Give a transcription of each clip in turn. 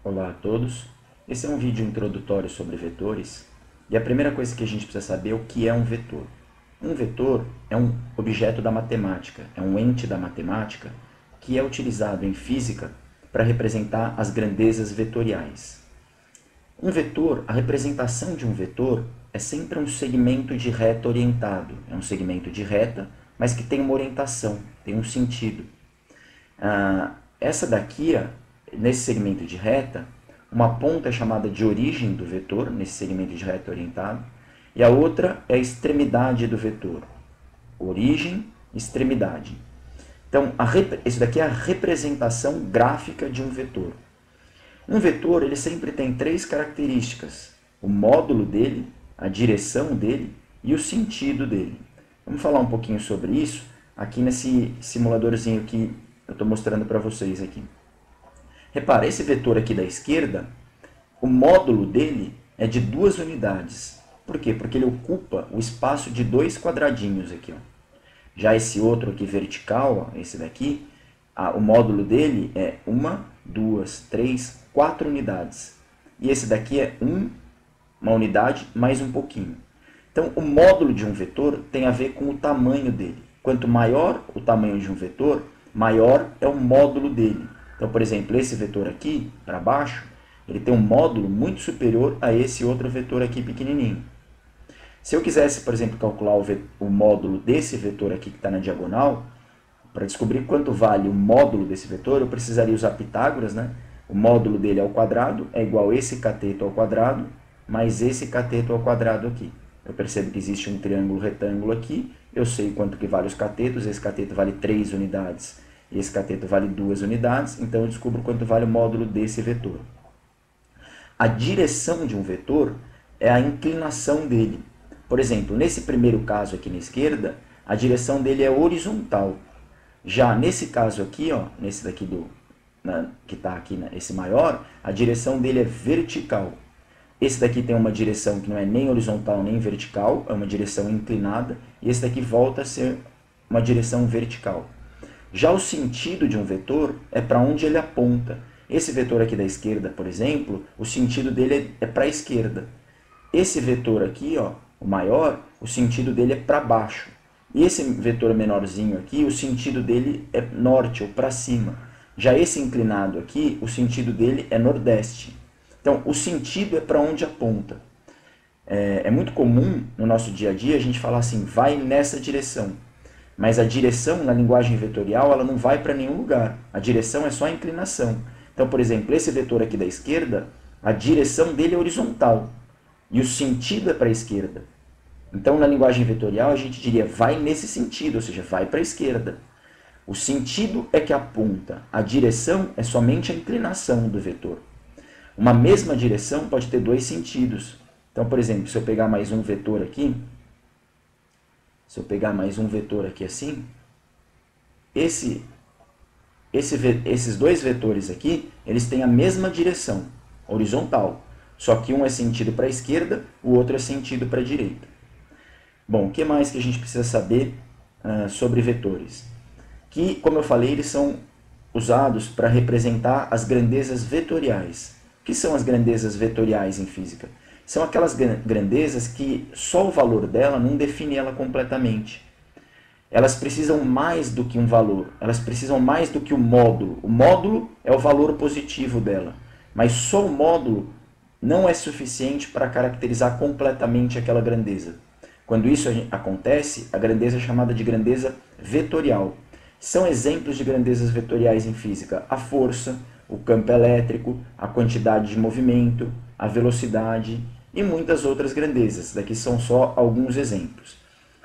Olá a todos, esse é um vídeo introdutório sobre vetores e a primeira coisa que a gente precisa saber é o que é um vetor. Um vetor é um objeto da matemática, é um ente da matemática que é utilizado em física para representar as grandezas vetoriais. Um vetor, a representação de um vetor é sempre um segmento de reta orientado, é um segmento de reta, mas que tem uma orientação, tem um sentido. Essa daqui, nesse segmento de reta, uma ponta é chamada de origem do vetor, nesse segmento de reta orientado, e a outra é a extremidade do vetor. Origem, extremidade. Então, isso daqui é a representação gráfica de um vetor. Um vetor ele sempre tem três características: o módulo dele, a direção dele e o sentido dele. Vamos falar um pouquinho sobre isso aqui nesse simuladorzinho que eu estou mostrando para vocês aqui. Repara, esse vetor aqui da esquerda, o módulo dele é de 2 unidades. Por quê? Porque ele ocupa o espaço de 2 quadradinhos aqui. Ó. Já esse outro aqui vertical, ó, esse daqui, o módulo dele é 1, 2, 3, 4 unidades. E esse daqui é uma unidade mais um pouquinho. Então, o módulo de um vetor tem a ver com o tamanho dele. Quanto maior o tamanho de um vetor, maior é o módulo dele. Então, por exemplo, esse vetor aqui, para baixo, ele tem um módulo muito superior a esse outro vetor aqui pequenininho. Se eu quisesse, por exemplo, calcular o módulo desse vetor aqui que está na diagonal, para descobrir quanto vale o módulo desse vetor, eu precisaria usar Pitágoras, né? O módulo dele ao quadrado é igual a esse cateto ao quadrado, mais esse cateto ao quadrado aqui. Eu percebo que existe um triângulo retângulo aqui, eu sei quanto que vale os catetos, esse cateto vale 3 unidades, e esse cateto vale 2 unidades, então eu descubro quanto vale o módulo desse vetor. A direção de um vetor é a inclinação dele. Por exemplo, nesse primeiro caso aqui na esquerda, a direção dele é horizontal. Já nesse caso aqui, ó, nesse daqui que está aqui, esse maior, a direção dele é vertical. Esse daqui tem uma direção que não é nem horizontal nem vertical, é uma direção inclinada, e esse daqui volta a ser uma direção vertical. Já o sentido de um vetor é para onde ele aponta. Esse vetor aqui da esquerda, por exemplo, o sentido dele é para a esquerda. Esse vetor aqui, ó, o maior, o sentido dele é para baixo. E esse vetor menorzinho aqui, o sentido dele é norte ou para cima. Já esse inclinado aqui, o sentido dele é nordeste. Então, o sentido é para onde aponta. É muito comum no nosso dia a dia a gente falar assim, vai nessa direção. Mas a direção na linguagem vetorial ela não vai para nenhum lugar. A direção é só a inclinação. Então, por exemplo, esse vetor aqui da esquerda, a direção dele é horizontal. E o sentido é para a esquerda. Então, na linguagem vetorial, a gente diria vai nesse sentido, ou seja, vai para a esquerda. O sentido é que aponta. A direção é somente a inclinação do vetor. Uma mesma direção pode ter 2 sentidos. Então, por exemplo, se eu pegar mais um vetor aqui, assim, esses 2 vetores aqui, eles têm a mesma direção, horizontal. Só que um é sentido para a esquerda, o outro é sentido para a direita. Bom, o que mais que a gente precisa saber sobre vetores? Que, como eu falei, eles são usados para representar as grandezas vetoriais. O que são as grandezas vetoriais em física? São aquelas grandezas que só o valor dela não define ela completamente. Elas precisam mais do que um valor, elas precisam mais do que o módulo. O módulo é o valor positivo dela, mas só o módulo não é suficiente para caracterizar completamente aquela grandeza. Quando isso acontece, a grandeza é chamada de grandeza vetorial. São exemplos de grandezas vetoriais em física: a força, o campo elétrico, a quantidade de movimento, a velocidade e muitas outras grandezas. Daqui são só alguns exemplos.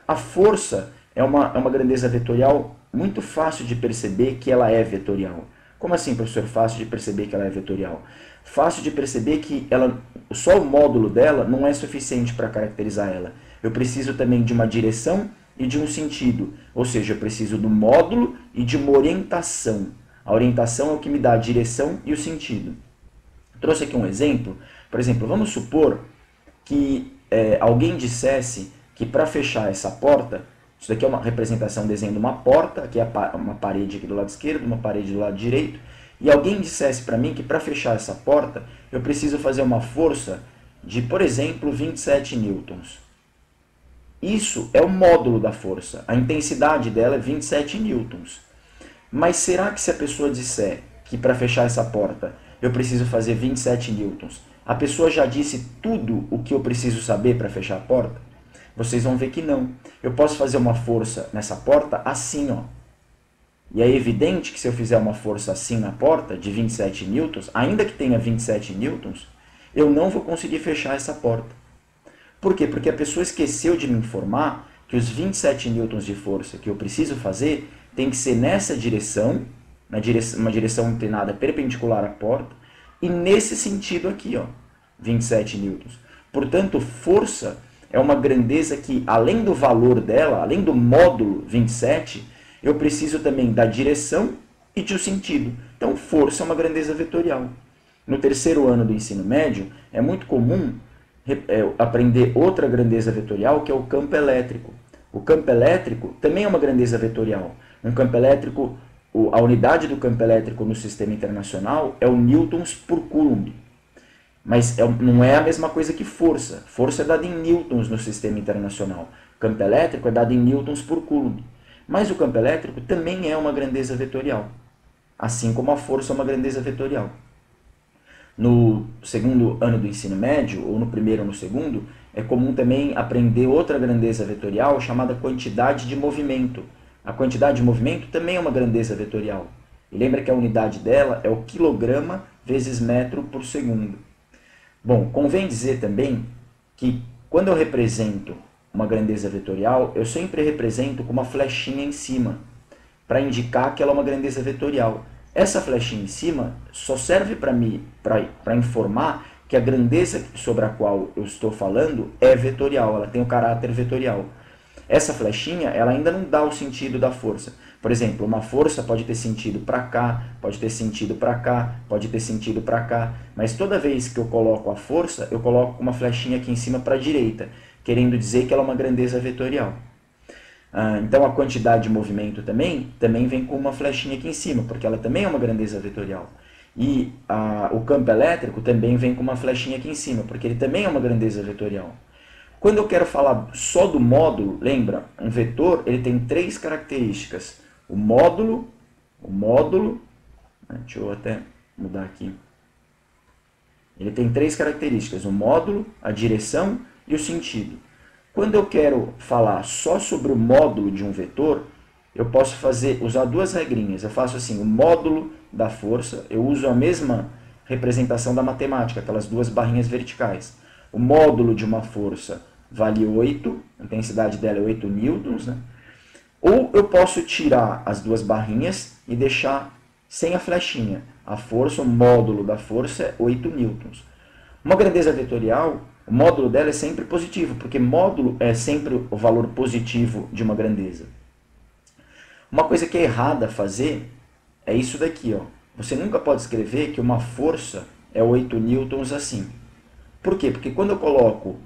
A força é uma grandeza vetorial muito fácil de perceber que ela é vetorial. Como assim, professor, fácil de perceber que ela é vetorial? Fácil de perceber que só o módulo dela não é suficiente para caracterizar ela. Eu preciso também de uma direção e de um sentido. Ou seja, eu preciso do módulo e de uma orientação. A orientação é o que me dá a direção e o sentido. Trouxe aqui um exemplo. Por exemplo, vamos supor que alguém dissesse que para fechar essa porta, isso daqui é uma representação, um desenho de uma porta, aqui é uma parede aqui do lado esquerdo, uma parede do lado direito, e alguém dissesse para mim que para fechar essa porta eu preciso fazer uma força de, por exemplo, 27 newtons. Isso é o módulo da força, a intensidade dela é 27 newtons. Mas será que se a pessoa disser que para fechar essa porta eu preciso fazer 27 newtons, a pessoa já disse tudo o que eu preciso saber para fechar a porta? Vocês vão ver que não. Eu posso fazer uma força nessa porta assim, ó. E é evidente que se eu fizer uma força assim na porta, de 27 newtons, ainda que tenha 27 newtons, eu não vou conseguir fechar essa porta. Por quê? Porque a pessoa esqueceu de me informar que os 27 newtons de força que eu preciso fazer tem que ser nessa direção, uma direção inclinada perpendicular à porta, e nesse sentido aqui, ó, 27 newtons. Portanto, força é uma grandeza que, além do valor dela, além do módulo 27, eu preciso também da direção e do sentido. Então, força é uma grandeza vetorial. No terceiro ano do ensino médio, é muito comum aprender outra grandeza vetorial, que é o campo elétrico. O campo elétrico também é uma grandeza vetorial. Um campo elétrico, a unidade do campo elétrico no sistema internacional é o newtons por coulomb. Mas não é a mesma coisa que força. Força é dada em newtons no sistema internacional. Campo elétrico é dado em newtons por coulomb. Mas o campo elétrico também é uma grandeza vetorial, assim como a força é uma grandeza vetorial. No segundo ano do ensino médio, ou no primeiro ou no segundo, é comum também aprender outra grandeza vetorial chamada quantidade de movimento. A quantidade de movimento também é uma grandeza vetorial. E lembra que a unidade dela é o quilograma vezes metro por segundo. Bom, convém dizer também que quando eu represento uma grandeza vetorial, eu sempre represento com uma flechinha em cima, para indicar que ela é uma grandeza vetorial. Essa flechinha em cima só serve para informar que a grandeza sobre a qual eu estou falando é vetorial, ela tem o caráter vetorial. Essa flechinha, ela ainda não dá o sentido da força. Por exemplo, uma força pode ter sentido para cá, pode ter sentido para cá, pode ter sentido para cá, mas toda vez que eu coloco a força, eu coloco uma flechinha aqui em cima para a direita, querendo dizer que ela é uma grandeza vetorial. Então a quantidade de movimento também vem com uma flechinha aqui em cima, porque ela também é uma grandeza vetorial. E o campo elétrico também vem com uma flechinha aqui em cima, porque ele também é uma grandeza vetorial. Quando eu quero falar só do módulo, lembra, um vetor ele tem três características. O módulo, deixa eu até mudar aqui. Ele tem três características, o módulo, a direção e o sentido. Quando eu quero falar só sobre o módulo de um vetor, eu posso usar duas regrinhas. Eu faço assim, o módulo da força, eu uso a mesma representação da matemática, aquelas duas barrinhas verticais. O módulo de uma força vale 8, a intensidade dela é 8 newtons, né? Ou eu posso tirar as duas barrinhas e deixar sem a flechinha. A força, o módulo da força é 8 newtons. Uma grandeza vetorial, o módulo dela é sempre positivo, porque módulo é sempre o valor positivo de uma grandeza. Uma coisa que é errada fazer é isso daqui, ó. Você nunca pode escrever que uma força é 8 newtons assim. Por quê? Porque quando eu coloco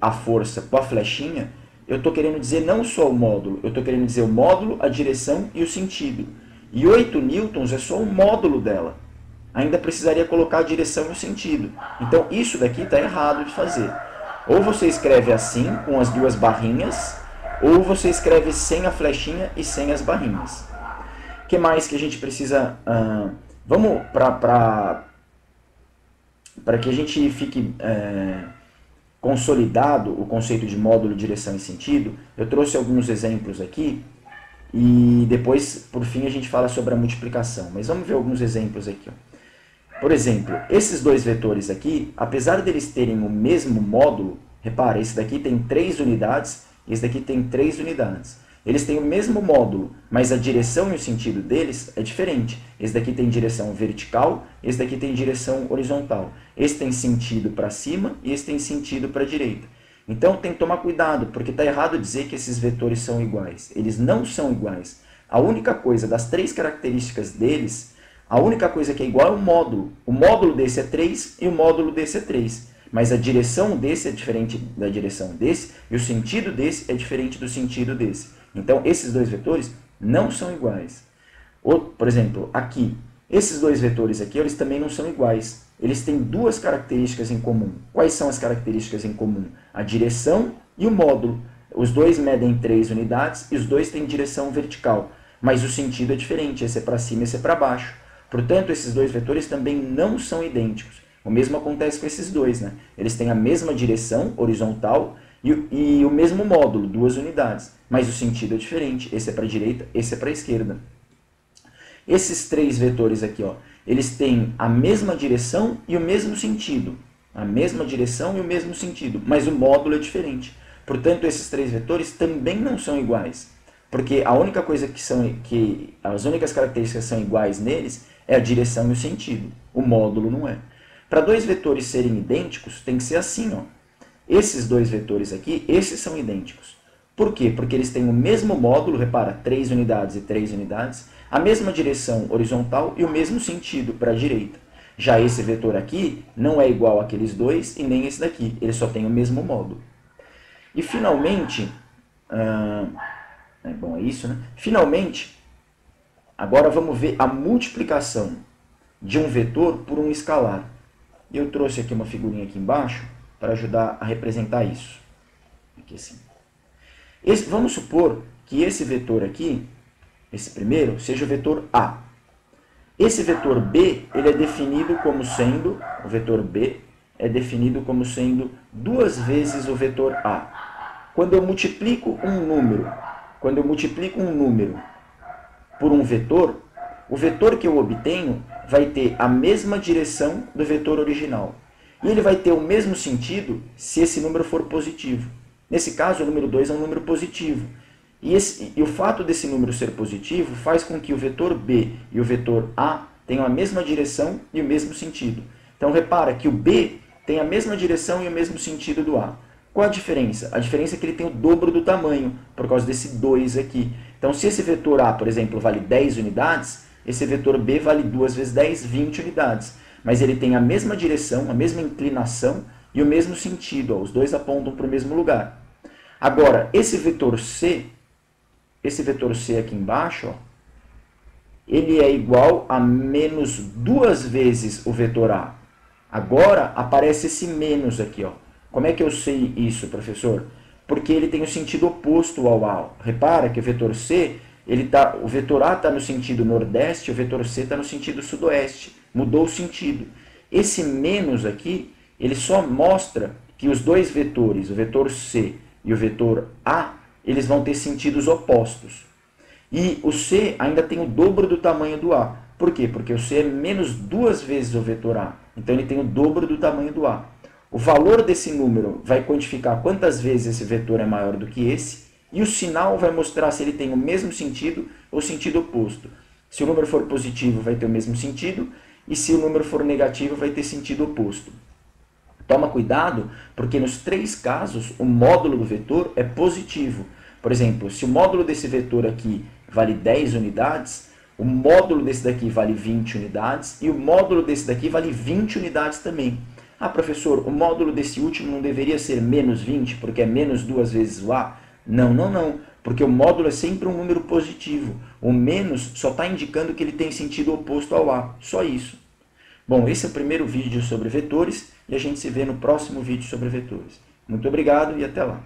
a força com a flechinha, eu estou querendo dizer não só o módulo, eu estou querendo dizer o módulo, a direção e o sentido. E 8 newtons é só o módulo dela. Ainda precisaria colocar a direção e o sentido. Então isso daqui está errado de fazer. Ou você escreve assim, com as duas barrinhas, ou você escreve sem a flechinha e sem as barrinhas. O que mais que a gente precisa... vamos para que a gente fique consolidado o conceito de módulo, direção e sentido, eu trouxe alguns exemplos aqui e depois, por fim, a gente fala sobre a multiplicação. Mas vamos ver alguns exemplos aqui. Ó. Por exemplo, esses dois vetores aqui, apesar deles terem o mesmo módulo, repara, esse daqui tem 3 unidades, esse daqui tem 3 unidades. Eles têm o mesmo módulo, mas a direção e o sentido deles é diferente. Esse daqui tem direção vertical, esse daqui tem direção horizontal. Esse tem sentido para cima e esse tem sentido para a direita. Então tem que tomar cuidado, porque está errado dizer que esses vetores são iguais. Eles não são iguais. A única coisa, das 3 características deles, a única coisa que é igual é o módulo. O módulo desse é 3 e o módulo desse é 3. Mas a direção desse é diferente da direção desse e o sentido desse é diferente do sentido desse. Então, esses dois vetores não são iguais. Por exemplo, aqui, Esses dois vetores aqui, eles também não são iguais. Eles têm duas características em comum. Quais são as características em comum? A direção e o módulo. Os dois medem 3 unidades e os dois têm direção vertical. Mas o sentido é diferente, esse é para cima e esse é para baixo. Portanto, esses dois vetores também não são idênticos. O mesmo acontece com esses dois, né? Eles têm a mesma direção horizontal e o mesmo módulo, 2 unidades. Mas o sentido é diferente, esse é para a direita, esse é para a esquerda. Esses três vetores aqui, ó, eles têm a mesma direção e o mesmo sentido. A mesma direção e o mesmo sentido, mas o módulo é diferente. Portanto, esses três vetores também não são iguais. Porque a única coisa as únicas características que são iguais neles é a direção e o sentido. O módulo não é. Para dois vetores serem idênticos, tem que ser assim, ó. Esses dois vetores aqui, esses são idênticos. Por quê? Porque eles têm o mesmo módulo, repara, 3 unidades e 3 unidades, a mesma direção horizontal e o mesmo sentido para a direita. Já esse vetor aqui não é igual àqueles dois e nem esse daqui, ele só tem o mesmo módulo. E finalmente, bom, é isso, né? Finalmente, agora vamos ver a multiplicação de um vetor por um escalar. Eu trouxe aqui uma figurinha aqui embaixo para ajudar a representar isso. Aqui assim. Vamos supor que esse vetor aqui, esse primeiro, seja o vetor A. Esse vetor B, ele é definido como sendo, o vetor B é definido como sendo 2 vezes o vetor A. Quando eu multiplico um número por um vetor, o vetor que eu obtenho vai ter a mesma direção do vetor original. E ele vai ter o mesmo sentido se esse número for positivo. Nesse caso, o número 2 é um número positivo. E o fato desse número ser positivo faz com que o vetor B e o vetor A tenham a mesma direção e o mesmo sentido. Então, repara que o B tem a mesma direção e o mesmo sentido do A. Qual a diferença? A diferença é que ele tem o dobro do tamanho, por causa desse 2 aqui. Então, se esse vetor A, por exemplo, vale 10 unidades, esse vetor B vale 2 vezes 10, 20 unidades. Mas ele tem a mesma direção, a mesma inclinação e o mesmo sentido. Ó, os dois apontam para o mesmo lugar. Agora, esse vetor C aqui embaixo, ó, ele é igual a menos 2 vezes o vetor A. Agora, aparece esse menos aqui. Ó. Como é que eu sei isso, professor? Porque ele tem o sentido oposto ao A. Repara que o vetor C, o vetor A está no sentido nordeste, o vetor C está no sentido sudoeste. Mudou o sentido. Esse menos aqui, ele só mostra que os dois vetores, o vetor C e o vetor A, eles vão ter sentidos opostos. E o C ainda tem o dobro do tamanho do A. Por quê? Porque o C é menos 2 vezes o vetor A. Então ele tem o dobro do tamanho do A. O valor desse número vai quantificar quantas vezes esse vetor é maior do que esse. E o sinal vai mostrar se ele tem o mesmo sentido ou sentido oposto. Se o número for positivo, vai ter o mesmo sentido. E se o número for negativo, vai ter sentido oposto. Toma cuidado, porque nos 3 casos, o módulo do vetor é positivo. Por exemplo, se o módulo desse vetor aqui vale 10 unidades, o módulo desse daqui vale 20 unidades e o módulo desse daqui vale 20 unidades também. Ah, professor, o módulo desse último não deveria ser menos 20, porque é menos 2 vezes o A? Não, não, não, porque o módulo é sempre um número positivo. O menos só está indicando que ele tem sentido oposto ao A, só isso. Bom, esse é o primeiro vídeo sobre vetores e a gente se vê no próximo vídeo sobre vetores. Muito obrigado e até lá.